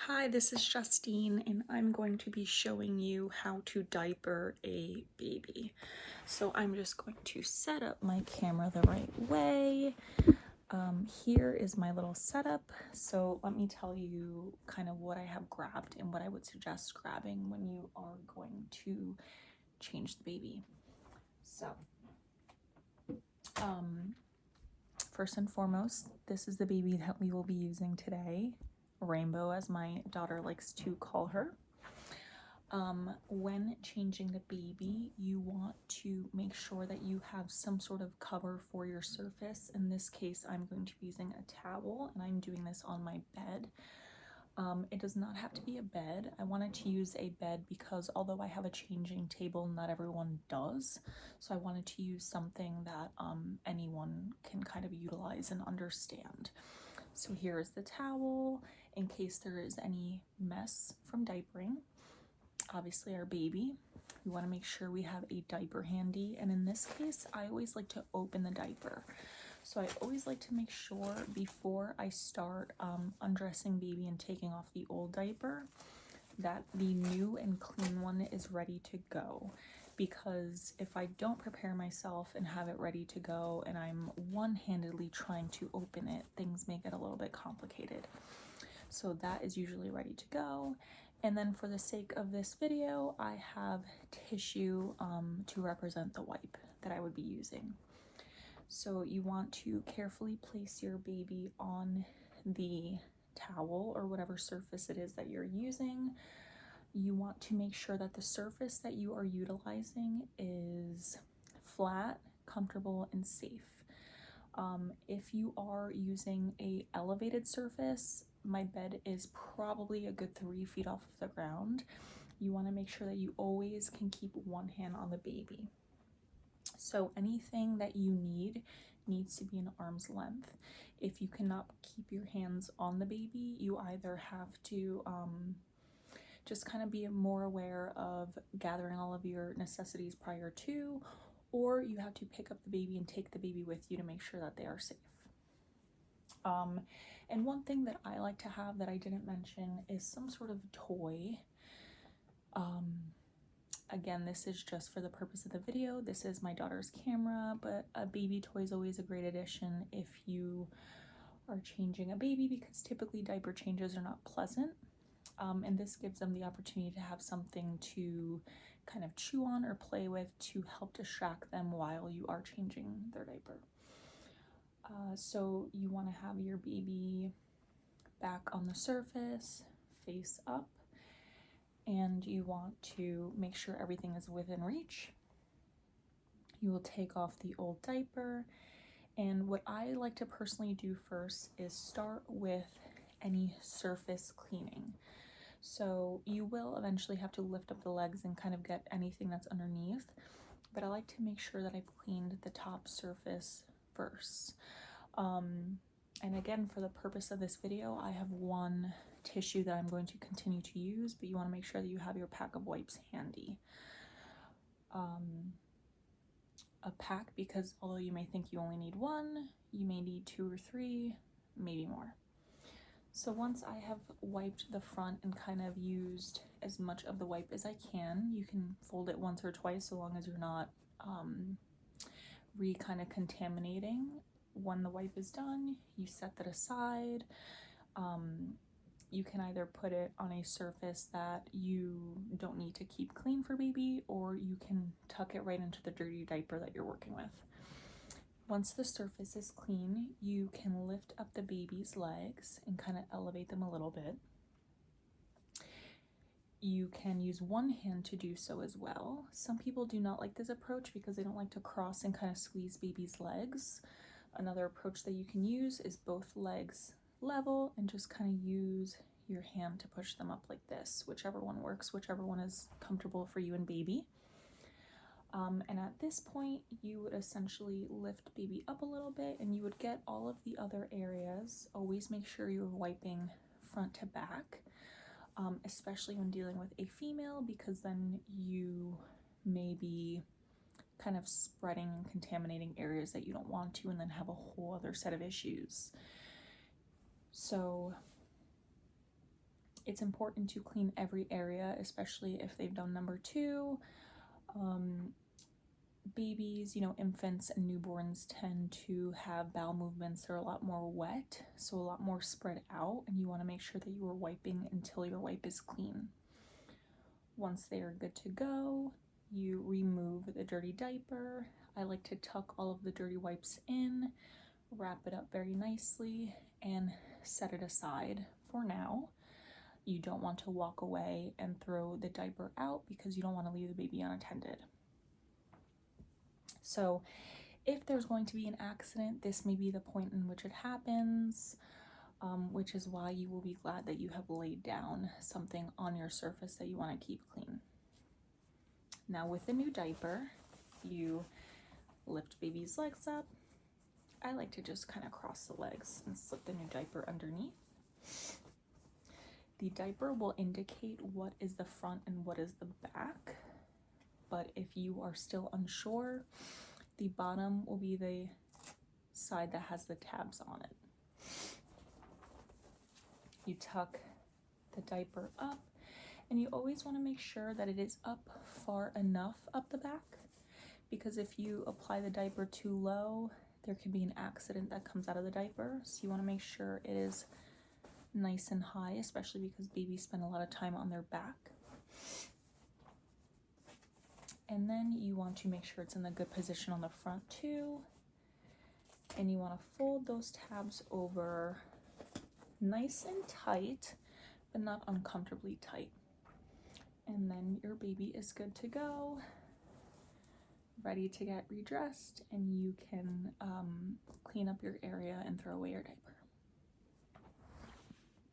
Hi, this is Justine, and I'm going to be showing you how to diaper a baby. So I'm just going to set up my camera the right way. Here is my little setup. So let me tell you kind of what I have grabbed and what I would suggest grabbing when you are going to change the baby. So, first and foremost, this is the baby that we will be using today. Rainbow, as my daughter likes to call her. When changing the baby, you want to make sure that you have some sort of cover for your surface. In this case, I'm going to be using a towel, and I'm doing this on my bed. It does not have to be a bed. I wanted to use a bed because although I have a changing table, not everyone does. So I wanted to use something that anyone can kind of utilize and understand. So here is the towel in case there is any mess from diapering. Obviously our baby, we want to make sure we have a diaper handy, and in this case I always like to open the diaper. So I always like to make sure before I start undressing baby and taking off the old diaper that the new and clean one is ready to go, because if I don't prepare myself and have it ready to go and I'm one-handedly trying to open it, things may get a little bit complicated. So that is usually ready to go. And then for the sake of this video, I have tissue to represent the wipe that I would be using. So you want to carefully place your baby on the towel or whatever surface it is that you're using. You want to make sure that the surface that you are utilizing is flat, comfortable, and safe. If you are using a elevated surface, my bed is probably a good 3 feet off of the ground. You want to make sure that you always can keep one hand on the baby. So anything that you needs to be an arm's length. If you cannot keep your hands on the baby, you either have to just kind of be more aware of gathering all of your necessities prior to, or you have to pick up the baby and take the baby with you to make sure that they are safe. And one thing that I like to have that I didn't mention is some sort of toy. Again, this is just for the purpose of the video. This is my daughter's camera, but a baby toy is always a great addition if you are changing a baby, because typically diaper changes are not pleasant. And this gives them the opportunity to have something to kind of chew on or play with to help distract them while you are changing their diaper. So you want to have your baby back on the surface, face up, and you want to make sure everything is within reach. You will take off the old diaper, and what I like to personally do first is start with any surface cleaning. So you will eventually have to lift up the legs and kind of get anything that's underneath, but I like to make sure that I've cleaned the top surface first. And again, for the purpose of this video, I have one tissue that I'm going to continue to use, but you want to make sure that you have your pack of wipes handy. A pack, because although you may think you only need one, you may need 2 or 3, maybe more. So once I have wiped the front and kind of used as much of the wipe as I can, you can fold it once or twice so long as you're not kind of contaminating. When the wipe is done, you set that aside. You can either put it on a surface that you don't need to keep clean for baby, or you can tuck it right into the dirty diaper that you're working with. Once the surface is clean, you can lift up the baby's legs and kind of elevate them a little bit. You can use one hand to do so as well. Some people do not like this approach because they don't like to cross and kind of squeeze baby's legs. Another approach that you can use is both legs level and just kind of use your hand to push them up like this, whichever one works, whichever one is comfortable for you and baby. And at this point, you would essentially lift baby up a little bit and you would get all of the other areas. Always make sure you're wiping front to back, especially when dealing with a female, because then you may be kind of spreading and contaminating areas that you don't want to, and then have a whole other set of issues. So It's important to clean every area, especially if they've done number 2. Babies, infants and newborns tend to have bowel movements that are a lot more wet, so a lot more spread out, and you want to make sure that you are wiping until your wipe is clean. Once they are good to go, you remove the dirty diaper. I like to tuck all of the dirty wipes in, wrap it up very nicely, and set it aside for now. You don't want to walk away and throw the diaper out because you don't want to leave the baby unattended. So if there's going to be an accident, this may be the point in which it happens, which is why you will be glad that you have laid down something on your surface that you want to keep clean. Now with the new diaper, you lift baby's legs up. I like to just kind of cross the legs and slip the new diaper underneath. The diaper will indicate what is the front and what is the back, but if you are still unsure, the bottom will be the side that has the tabs on it. You tuck the diaper up, and you always want to make sure that it is up far enough up the back, because if you apply the diaper too low, there could be an accident that comes out of the diaper. So you want to make sure it is nice and high, especially because babies spend a lot of time on their back. And then you want to make sure it's in the good position on the front too. And you want to fold those tabs over nice and tight, but not uncomfortably tight. And then your baby is good to go, ready to get redressed, and you can clean up your area and throw away your diaper.